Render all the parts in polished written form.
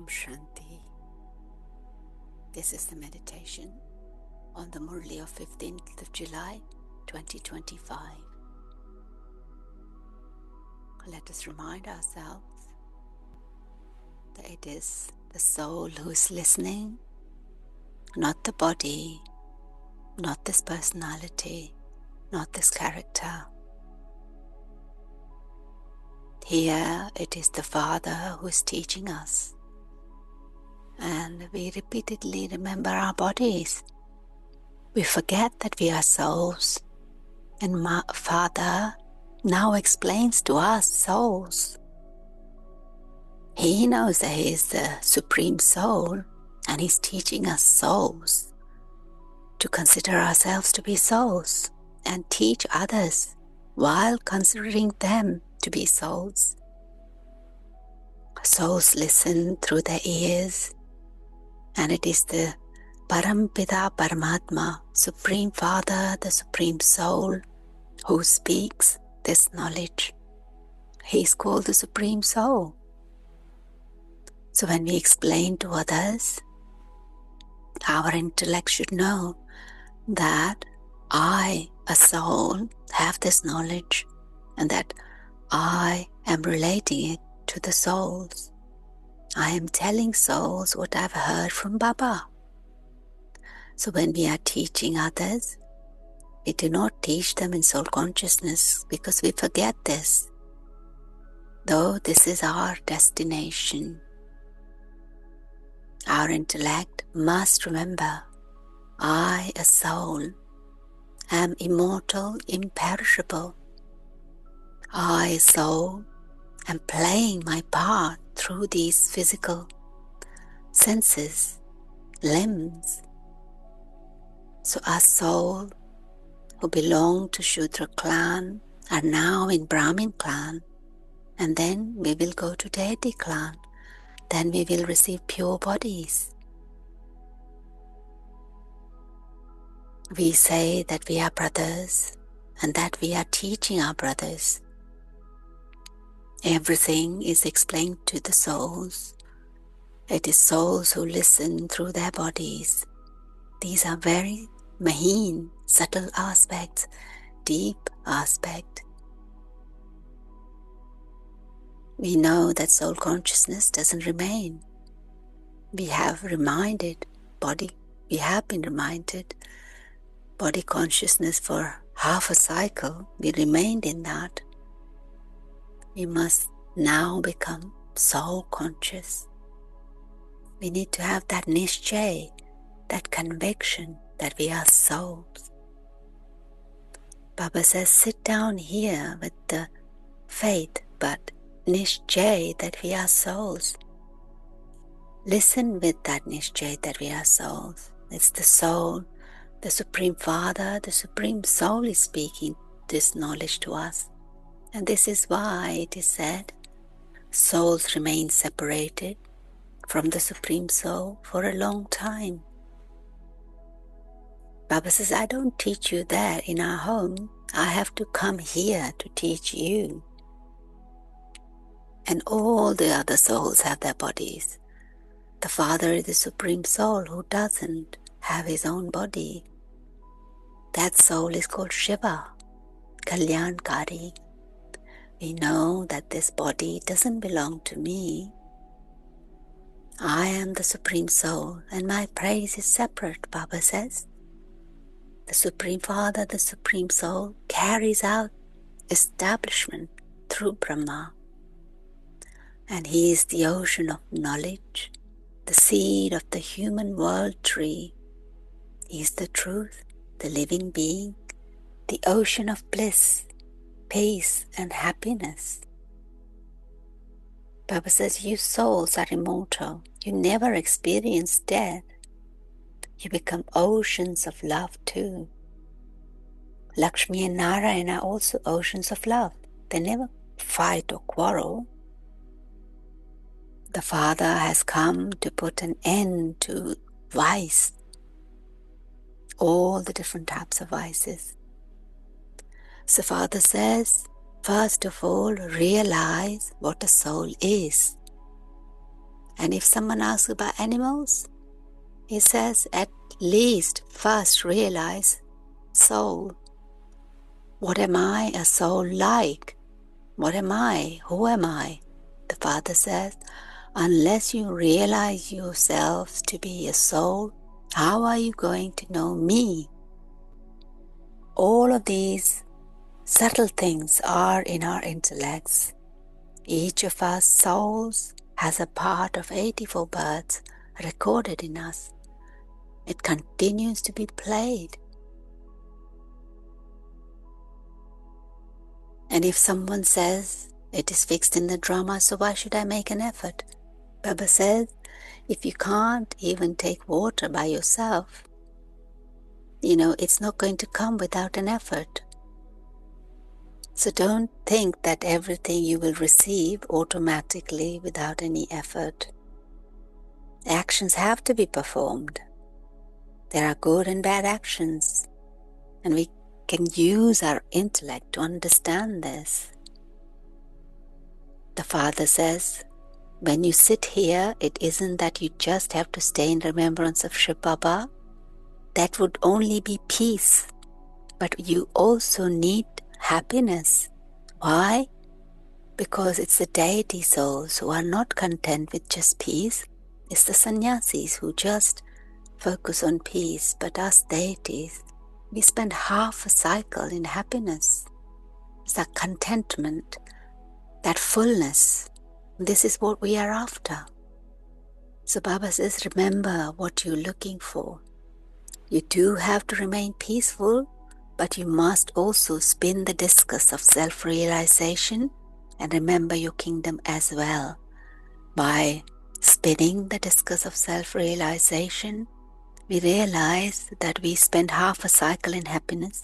Shanti. This is the meditation on the Murli of 15th of July 2025. Let us remind ourselves that it is the soul who is listening, not the body, not this personality, not this character. Here it is the Father who is teaching us. And we repeatedly remember our bodies. We forget that we are souls. And Father now explains to us souls. He knows that He is the Supreme Soul, and He's teaching us souls to consider ourselves to be souls and teach others while considering them to be souls. Souls listen through their ears, and it is the Parampita Paramatma, Supreme Father, the Supreme Soul, who speaks this knowledge. He is called the Supreme Soul. So when we explain to others, our intellect should know that I, a soul, have this knowledge and that I am relating it to the souls. I am telling souls what I've heard from Baba. So when we are teaching others, we do not teach them in soul consciousness because we forget this. Though this is our destination, our intellect must remember, I, a soul, am immortal, imperishable. I, a soul, am playing my part through these physical senses, limbs. So our soul, who belong to Shudra clan, are now in Brahmin clan, and then we will go to Deity clan. Then we will receive pure bodies. We say that we are brothers and that we are teaching our brothers. Everything is explained to the souls. It is souls who listen through their bodies. These are very maheen, subtle aspects, deep aspect. We know that soul consciousness doesn't remain. We have been reminded body consciousness for half a cycle. We remained in that. We must now become soul conscious. We need to have that nishchay, that conviction that we are souls. Baba says, sit down here with the faith, but nishchay that we are souls. Listen with that nishchay that we are souls. It's the soul, the Supreme Father, the Supreme Soul is speaking this knowledge to us. And this is why it is said, souls remain separated from the Supreme Soul for a long time. Baba says, I don't teach you there in our home. I have to come here to teach you. And all the other souls have their bodies. The Father is the Supreme Soul who doesn't have his own body. That soul is called Shiva, Kalyankari. We know that this body doesn't belong to me. I am the Supreme Soul and my praise is separate, Baba says. The Supreme Father, the Supreme Soul, carries out establishment through Brahma. And He is the ocean of knowledge, the seed of the human world tree. He is the truth, the living being, the ocean of bliss, peace and happiness. Baba says, you souls are immortal. You never experience death. You become oceans of love too. Lakshmi and Narayana are also oceans of love. They never fight or quarrel. The Father has come to put an end to vice, all the different types of vices. So Father says, first of all, realize what a soul is. And if someone asks about animals, he says at least first realize soul. What am I a soul like? What am I? Who am I? The Father says, unless you realize yourself to be a soul, how are you going to know me? All of these subtle things are in our intellects. Each of us souls has a part of 84 births recorded in us. It continues to be played. And if someone says, it is fixed in the drama, so why should I make an effort? Baba says, if you can't even take water by yourself, it's not going to come without an effort. So don't think that everything you will receive automatically without any effort. Actions have to be performed. There are good and bad actions, and we can use our intellect to understand this. The Father says, when you sit here, it isn't that you just have to stay in remembrance of Shiv Baba. That would only be peace. But you also need happiness. Why? Because it's the deity souls who are not content with just peace. It's the sannyasis who just focus on peace. But us deities, we spend half a cycle in happiness. It's that contentment, that fullness. This is what we are after. So Baba says, remember what you're looking for. You do have to remain peaceful, but you must also spin the discus of self-realization and remember your kingdom as well. By spinning the discus of self-realization, we realize that we spend half a cycle in happiness,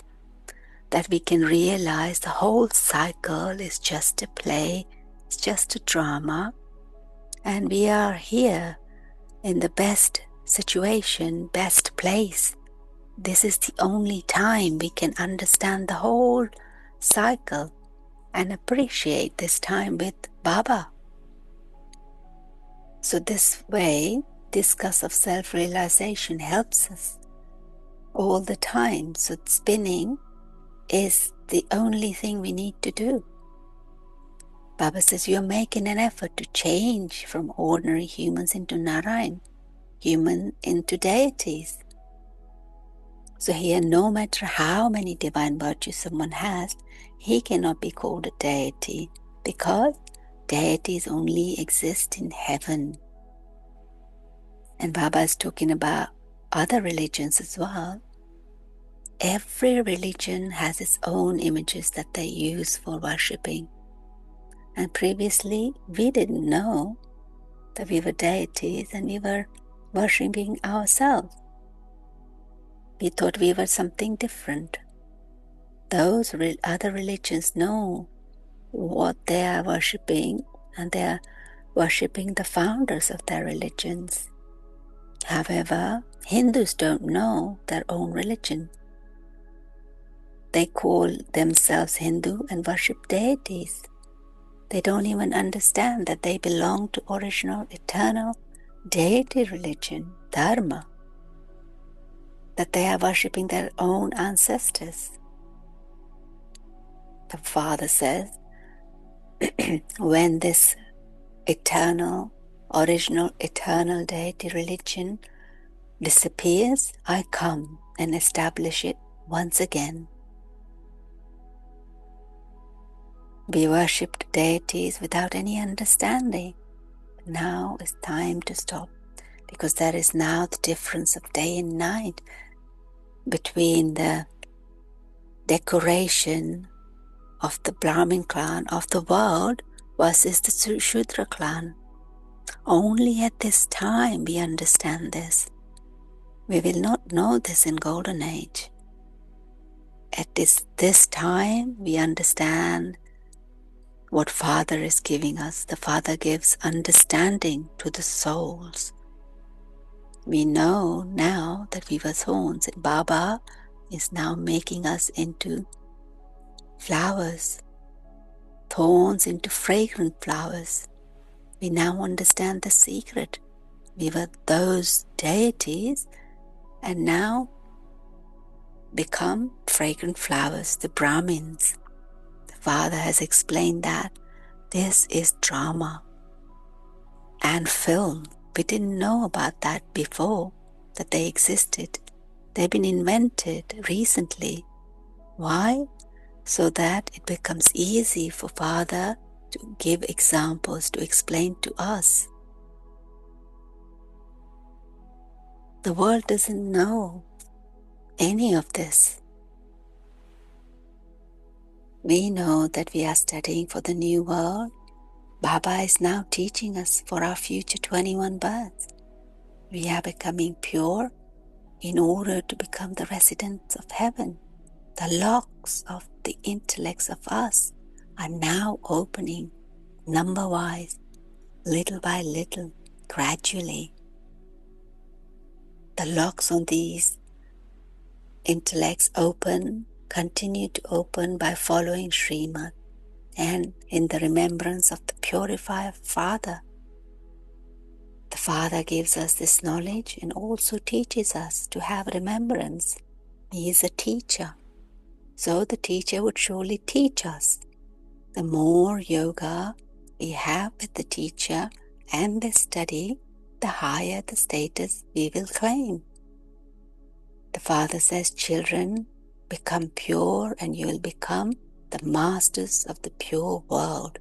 that we can realize the whole cycle is just a play, it's just a drama, and we are here in the best situation, best place. This is the only time we can understand the whole cycle and appreciate this time with Baba. So this way, discuss of self-realization helps us all the time. So spinning is the only thing we need to do. Baba says you're making an effort to change from ordinary humans into Narayan, human into deities. So here, no matter how many divine virtues someone has, he cannot be called a deity because deities only exist in heaven. And Baba is talking about other religions as well. Every religion has its own images that they use for worshipping. And previously, we didn't know that we were deities and we were worshipping ourselves. We thought we were something different. Those other religions know what they are worshipping, and they are worshipping the founders of their religions. However, Hindus don't know their own religion. They call themselves Hindu and worship deities. They don't even understand that they belong to original, eternal deity religion, Dharma, that they are worshipping their own ancestors. The Father says, when this eternal, original, eternal deity religion disappears, I come and establish it once again. We worshipped deities without any understanding. Now it's time to stop, because there is now the difference of day and night between the decoration of the Brahmin clan of the world versus the Shudra clan. Only at this time we understand this. We will not know this in Golden Age. At this time we understand what Father is giving us. The Father gives understanding to the souls. We know now that we were thorns, and Baba is now making us into flowers, thorns into fragrant flowers. We now understand the secret. We were those deities and now become fragrant flowers, the Brahmins. The Father has explained that this is drama and film. We didn't know about that before, that they existed. They've been invented recently. Why? So that it becomes easy for Father to give examples, to explain to us. The world doesn't know any of this. We know that we are studying for the new world. Baba is now teaching us for our future 21 births. We are becoming pure in order to become the residents of heaven. The locks of the intellects of us are now opening number-wise, little by little, gradually. The locks on these intellects continue to open by following Srimad and in the remembrance of the purified Father. The Father gives us this knowledge and also teaches us to have remembrance. He is a teacher, so the teacher would surely teach us. The more yoga we have with the teacher and the study, the higher the status we will claim. The Father says, children, become pure and you will become the masters of the pure world.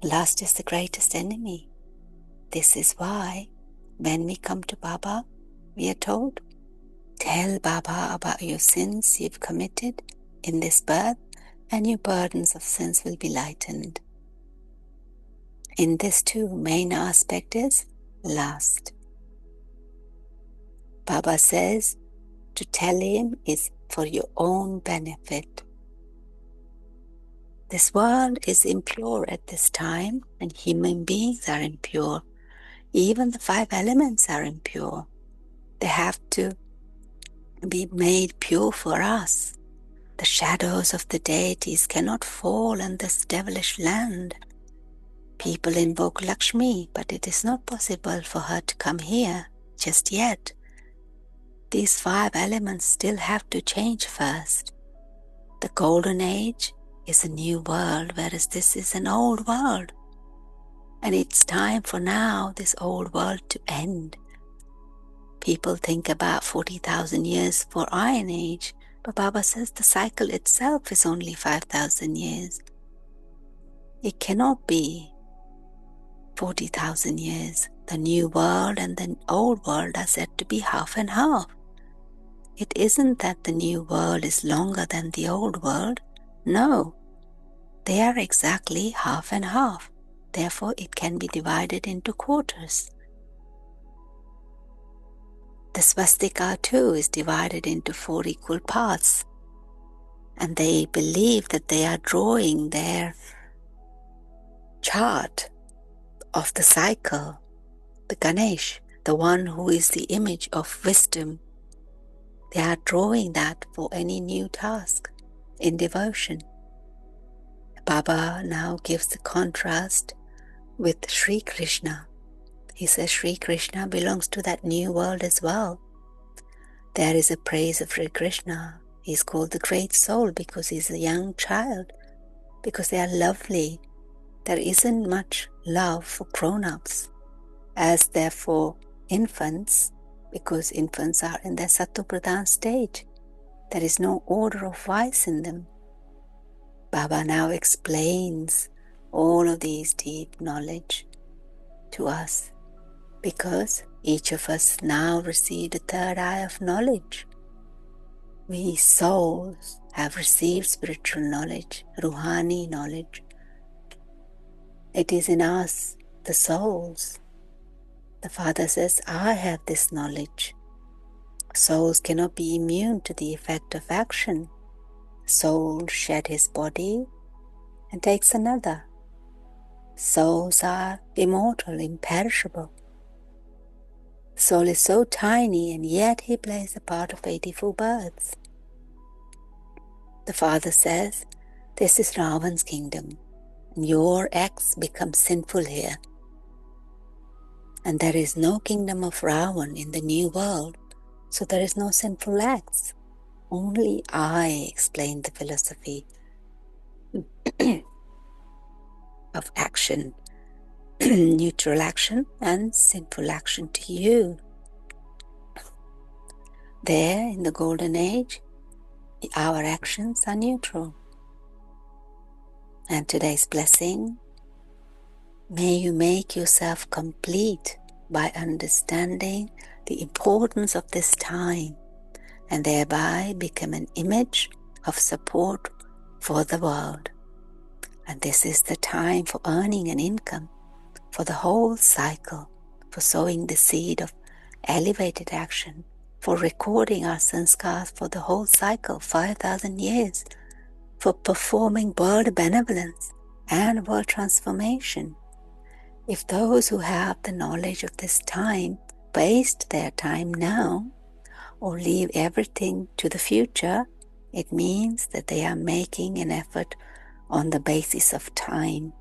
Lust is the greatest enemy. This is why when we come to Baba, we are told, tell Baba about your sins you've committed in this birth and your burdens of sins will be lightened. In this too, main aspect is lust. Baba says to tell him is for your own benefit. This world is impure at this time and human beings are impure. Even the 5 elements are impure. They have to be made pure for us. The shadows of the deities cannot fall on this devilish land. People invoke Lakshmi, but it is not possible for her to come here just yet. These 5 elements still have to change first. The golden age is a new world, whereas this is an old world. And it's time for now this old world to end. People think about 40,000 years for Iron Age, but Baba says the cycle itself is only 5,000 years. It cannot be 40,000 years. The new world and the old world are said to be half and half. It isn't that the new world is longer than the old world. No, they are exactly half and half. Therefore, it can be divided into quarters. The swastika too is divided into 4 equal parts. And they believe that they are drawing their chart of the cycle, the Ganesh, the one who is the image of wisdom. They are drawing that for any new task in devotion. Baba now gives the contrast with Sri Krishna. He says Sri Krishna belongs to that new world as well. There is a praise of Sri Krishna. He's called the great soul because he's a young child, because they are lovely. There isn't much love for grown-ups, as therefore infants, because infants are in their Sattva-pradhan stage. There is no order of vice in them. Baba now explains all of these deep knowledge to us, because each of us now received a 3rd eye of knowledge. We souls have received spiritual knowledge, Ruhani knowledge. It is in us, the souls. The Father says, I have this knowledge. Souls cannot be immune to the effect of action. Soul shed his body and takes another. Souls are immortal, imperishable. Soul is so tiny and yet he plays a part of 84 births. The Father says, this is Ravan's kingdom and your acts become sinful here. And there is no kingdom of Ravan in the new world, so there is no sinful acts. Only I explain the philosophy of action, neutral action and sinful action to you. There, in the golden age, our actions are neutral. And today's blessing, may you make yourself complete by understanding the importance of this time and thereby become an image of support for the world. And this is the time for earning an income for the whole cycle, for sowing the seed of elevated action, for recording our sanskars for the whole cycle, 5,000 years, for performing world benevolence and world transformation. If those who have the knowledge of this time waste their time now or leave everything to the future, it means that they are making an effort on the basis of time.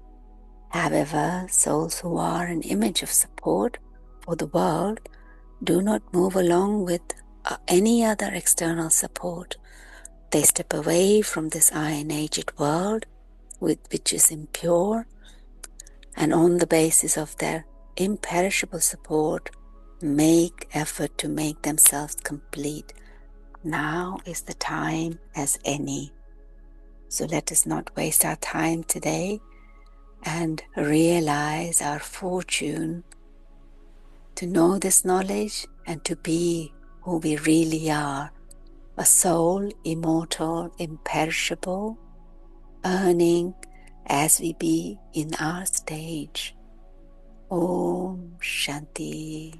However, souls who are an image of support for the world do not move along with any other external support. They step away from this iron-aged world, which is impure, and on the basis of their imperishable support, make effort to make themselves complete. Now is the time as any. So let us not waste our time today and realize our fortune to know this knowledge and to be who we really are, a soul, immortal, imperishable, earning as we be in our stage. Om Shanti.